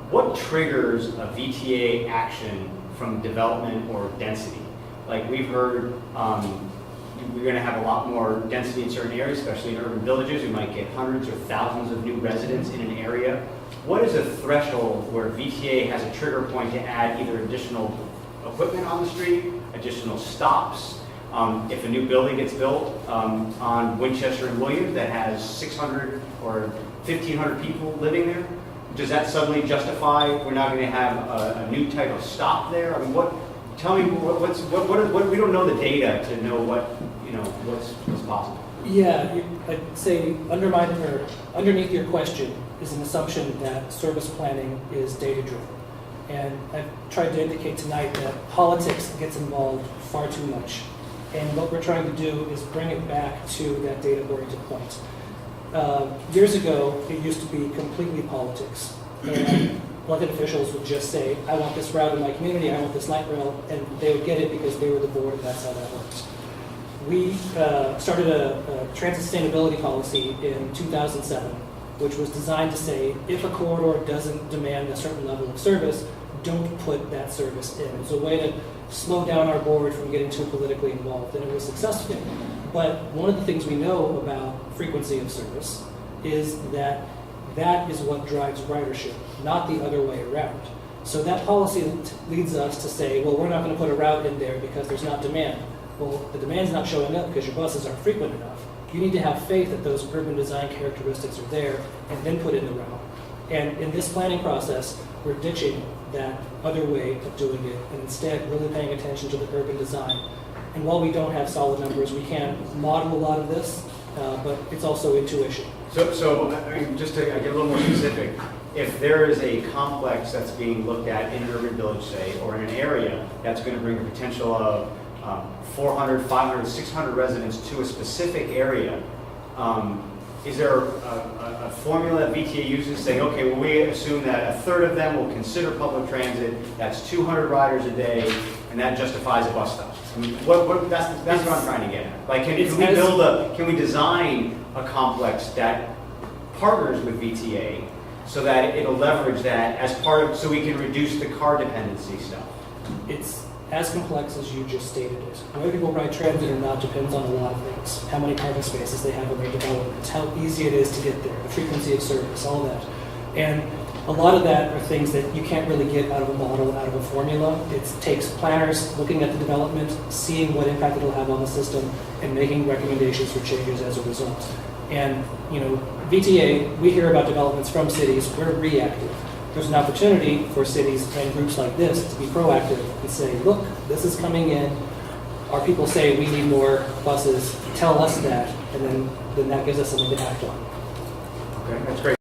what triggers a VTA action from development or density? Like we've heard, we're going to have a lot more density in certain areas, especially in urban villages. We might get hundreds or thousands of new residents in an area. What is a threshold where VTA has a trigger point to add either additional equipment on the street, additional stops? If a new building gets built on Winchester and Williams that has 600 or 1,500 people living there, does that suddenly justify we're not going to have a new type of stop there? I mean, tell me what we don't know the data to know what's possible. Yeah, I'd say underneath your question is an assumption that service planning is data-driven. And I've tried to indicate tonight that politics gets involved far too much. And what we're trying to do is bring it back to that data-oriented point. Years ago, it used to be completely politics. And elected officials would just say, I want this route in my community, I want this light rail, and they would get it because they were the board, and that's how that works. We started a transit sustainability policy in 2007, which was designed to say, if a corridor doesn't demand a certain level of service, don't put that service in. It was a way to slow down our board from getting too politically involved, and it was successful. But one of the things we know about frequency of service is that that is what drives ridership, not the other way around. So that policy leads us to say, well, we're not going to put a route in there because there's not demand. Well, the demand's not showing up because your buses aren't frequent enough. You need to have faith that those urban design characteristics are there and then put in the route. And in this planning process, we're ditching that other way of doing it and instead really paying attention to the urban design. And while we don't have solid numbers, we can model a lot of this, but it's also intuition. So I mean, just to get a little more specific, if there is a complex that's being looked at in an urban village, say, or in an area that's going to bring a potential of 400, 500, 600 residents to a specific area, is there a formula that VTA uses saying, okay, well, we assume that a third of them will consider public transit, that's 200 riders a day, and that justifies a bus stop? I mean, that's what I'm trying to get at. Like, can we design a complex that partners with VTA so that it'll leverage that as part of, so we can reduce the car dependency stuff? It's as complex as you just stated it. Whether people ride transit or not depends on a lot of things. How many parking spaces they have in their development, how easy it is to get there, the frequency of service, all that. And a lot of that are things that you can't really get out of a model, out of a formula. It takes planners looking at the development, seeing what impact it'll have on the system, and making recommendations for changes as a result. And, VTA, we hear about developments from cities, we're reactive. There's an opportunity for cities and groups like this to be proactive and say, look, this is coming in. Our people say we need more buses. Tell us that, and then that gives us something to act on. Okay, that's great.